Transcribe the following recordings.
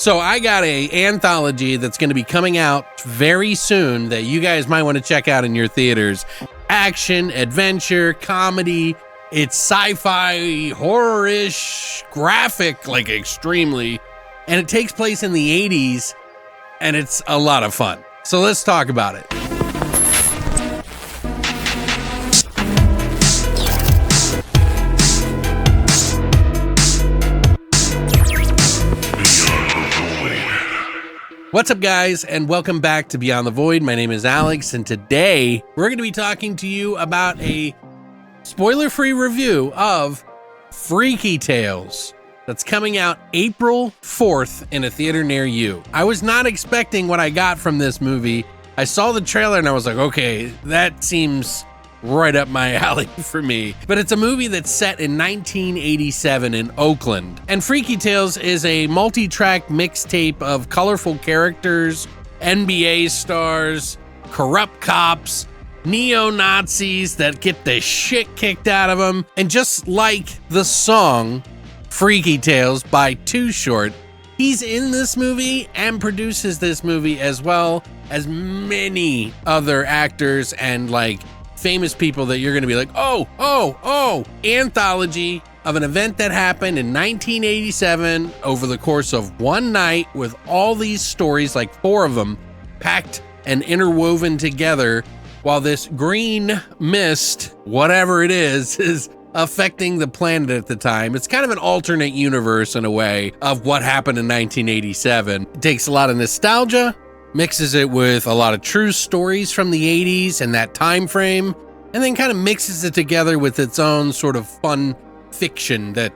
So I got a anthology that's going to be coming out very soon that you guys might want to check out in your theaters. Action, adventure, comedy. It's sci-fi, horror-ish, graphic, like extremely. And it takes place in the 80s, and it's a lot of fun. So let's talk about it. What's up, guys, and welcome back to Beyond the Void. My name is Alex, and today we're going to be talking to you about a spoiler-free review of Freaky Tales that's coming out April 4th in a theater near you. I was not expecting what I got from this movie. I saw the trailer and I was like, okay, that seems right up my alley for me. But it's a movie that's set in 1987 in Oakland. And Freaky Tales is a multi-track mixtape of colorful characters, NBA stars, corrupt cops, neo-Nazis that get the shit kicked out of them. And just like the song Freaky Tales by Too Short, he's in this movie and produces this movie, as well as many other actors and like famous people that you're going to be like, oh, anthology of an event that happened in 1987 over the course of one night, with all these stories, like 4 of them, packed and interwoven together, while this green mist, whatever it is affecting the planet at the time. It's kind of an alternate universe in a way of what happened in 1987. It takes a lot of nostalgia, mixes it with a lot of true stories from the 80s and that time frame, and then kind of mixes it together with its own sort of fun fiction that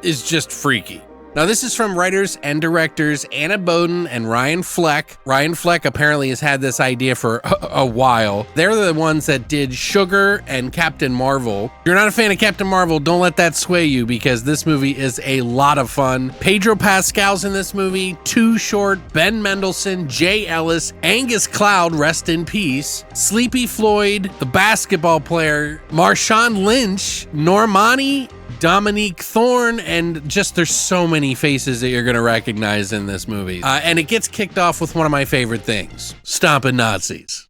is just freaky. Now, this is from writers and directors Anna Boden and Ryan Fleck. Ryan Fleck apparently has had this idea for a while. They're the ones that did Sugar and Captain Marvel. If you're not a fan of Captain Marvel, don't let that sway you, because this movie is a lot of fun. Pedro Pascal's in this movie, Too Short, Ben Mendelsohn, Jay Ellis, Angus Cloud, rest in peace, Sleepy Floyd, the basketball player, Marshawn Lynch, Normani, Dominique Thorne, and just there's so many faces that you're going to recognize in this movie. And it gets kicked off with one of my favorite things, stomping Nazis.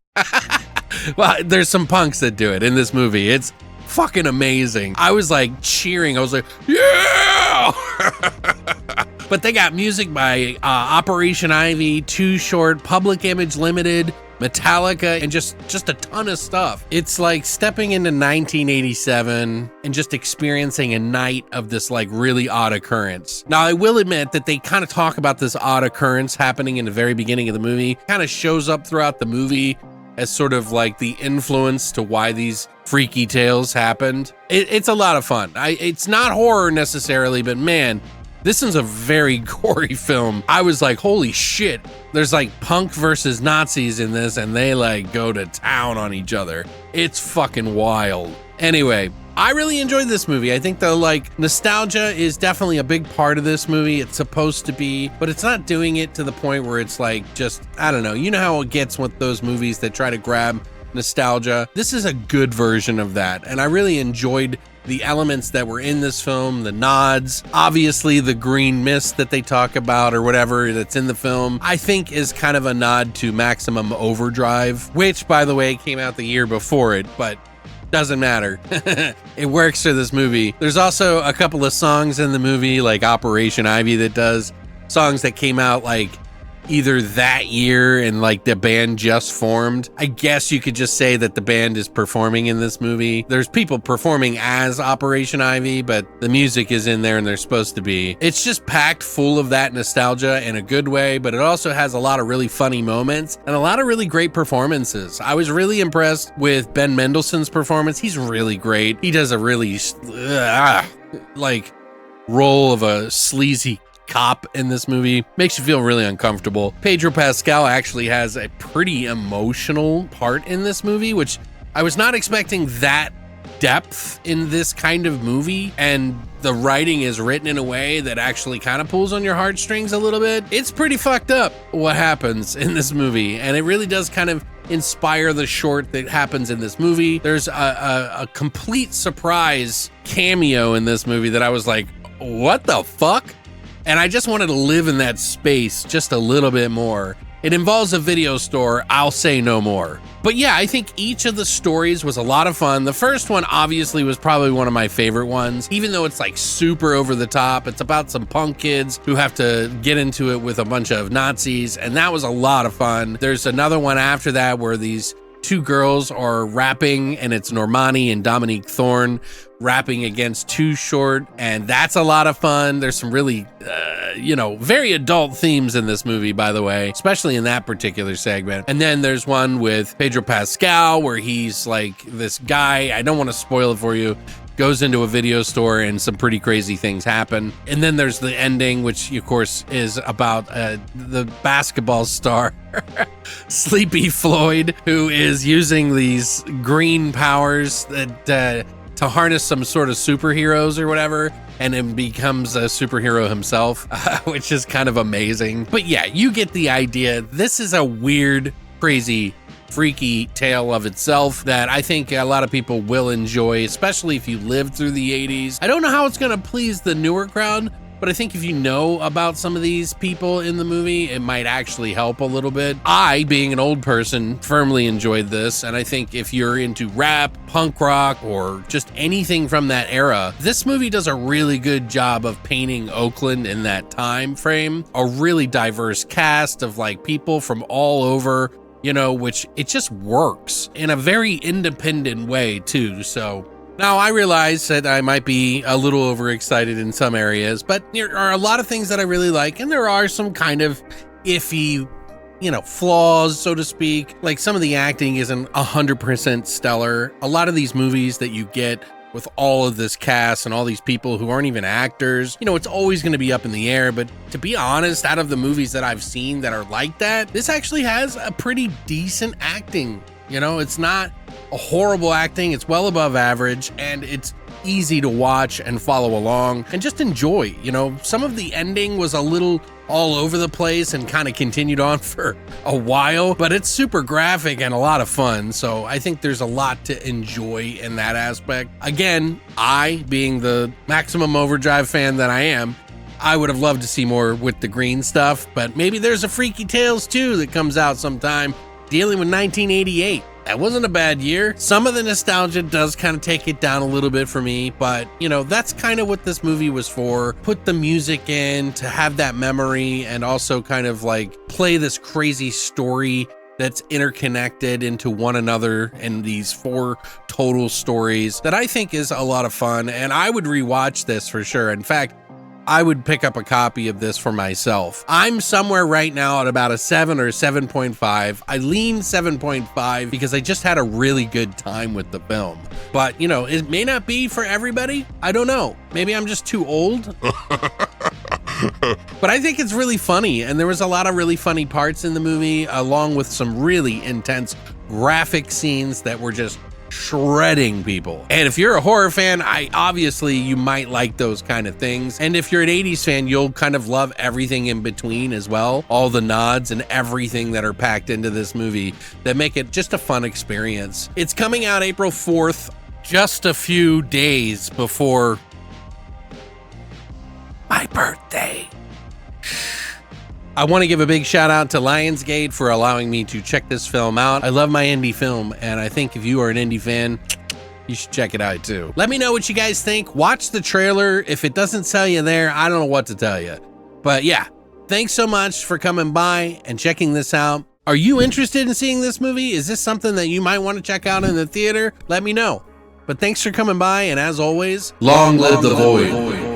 Well, there's some punks that do it in this movie. It's fucking amazing. I was like cheering. I was like, yeah! But they got music by Operation Ivy, Too Short, Public Image Limited, Metallica, and just a ton of stuff. It's like stepping into 1987 and just experiencing a night of this like really odd occurrence. Now, I will admit that they kind of talk about this odd occurrence happening in the very beginning of the movie. Kind of shows up throughout the movie as sort of like the influence to why these freaky tales happened. It's a lot of fun. It's not horror necessarily, but man, this is a very gory film. I was like, holy shit. There's like punk versus Nazis in this, and they like go to town on each other. It's fucking wild. Anyway, I really enjoyed this movie. I think the like nostalgia is definitely a big part of this movie. It's supposed to be, but it's not doing it to the point where it's like just, I don't know. You know how it gets with those movies that try to grab nostalgia. This is a good version of that, and I really enjoyed the elements that were in this film, the nods, obviously the green mist that they talk about or whatever that's in the film, I think is kind of a nod to Maximum Overdrive, which, by the way, came out the year before it, but doesn't matter. It works for this movie. There's also a couple of songs in the movie, like Operation Ivy, that does songs that came out like either that year and like the band just formed. I guess you could just say that the band is performing in this movie. There's people performing as Operation Ivy, but the music is in there and they're supposed to be. It's just packed full of that nostalgia in a good way, but it also has a lot of really funny moments and a lot of really great performances. I was really impressed with Ben Mendelsohn's performance. He's really great. He does a really like role of a sleazy cop in this movie. Makes you feel really uncomfortable. Pedro Pascal actually has a pretty emotional part in this movie, which I was not expecting that depth in this kind of movie, and the writing is written in a way that actually kind of pulls on your heartstrings a little bit. It's pretty fucked up what happens in this movie, and it really does kind of inspire the short that happens in this movie. There's a complete surprise cameo in this movie that I was like, what the fuck? And I just wanted to live in that space just a little bit more. It involves a video store, I'll say no more. But yeah, I think each of the stories was a lot of fun. The first one obviously was probably one of my favorite ones, even though it's like super over the top. It's about some punk kids who have to get into it with a bunch of Nazis, and that was a lot of fun. There's another one after that where these two girls are rapping, and it's Normani and Dominique Thorne rapping against Too Short, and that's a lot of fun. There's some really, very adult themes in this movie, by the way, especially in that particular segment. And then there's one with Pedro Pascal where he's like this guy, I don't want to spoil it for you, goes into a video store and some pretty crazy things happen. And then there's the ending, which of course is about the basketball star Sleepy Floyd, who is using these green powers that to harness some sort of superheroes or whatever, and then becomes a superhero himself, which is kind of amazing. But yeah, you get the idea. This is a weird, crazy, freaky tale of itself that I think a lot of people will enjoy, especially if you lived through the 80s. I don't know how it's gonna please the newer crowd, but I think if you know about some of these people in the movie, it might actually help a little bit. I, being an old person, firmly enjoyed this, and I think if you're into rap, punk rock, or just anything from that era, this movie does a really good job of painting Oakland in that time frame. A really diverse cast of like people from all over, which it just works in a very independent way too. So now I realize that I might be a little overexcited in some areas, but there are a lot of things that I really like, and there are some kind of iffy, flaws, so to speak. Like some of the acting isn't 100% stellar. A lot of these movies that you get with all of this cast and all these people who aren't even actors, it's always going to be up in the air. But to be honest, out of the movies that I've seen that are like that, this actually has a pretty decent acting. It's not a horrible acting. It's well above average, and it's easy to watch and follow along and just enjoy. Some of the ending was a little all over the place and kind of continued on for a while, but it's super graphic and a lot of fun. So I think there's a lot to enjoy in that aspect. Again, I, being the Maximum Overdrive fan that I am, I would have loved to see more with the green stuff, but maybe there's a Freaky Tales 2 that comes out sometime dealing with 1988. That wasn't a bad year. Some of the nostalgia does kind of take it down a little bit for me, but that's kind of what this movie was for. Put the music in to have that memory and also kind of like play this crazy story that's interconnected into one another in these 4 total stories that I think is a lot of fun. And I would rewatch this for sure. In fact, I would pick up a copy of this for myself. I'm somewhere right now at about a 7 or 7.5. I lean 7.5 because I just had a really good time with the film. But, it may not be for everybody. I don't know. Maybe I'm just too old. But I think it's really funny, and there was a lot of really funny parts in the movie, along with some really intense graphic scenes that were just shredding people. And if you're a horror fan, obviously you might like those kind of things. And if you're an 80s fan, you'll kind of love everything in between as well. All the nods and everything that are packed into this movie that make it just a fun experience. It's coming out April 4th, just a few days before my birthday. I want to give a big shout out to Lionsgate for allowing me to check this film out. I love my indie film, and I think if you are an indie fan, you should check it out too. Let me know what you guys think. Watch the trailer. If it doesn't sell you there, I don't know what to tell you. But yeah, thanks so much for coming by and checking this out. Are you interested in seeing this movie? Is this something that you might want to check out in the theater? Let me know. But thanks for coming by, and as always, long live the void.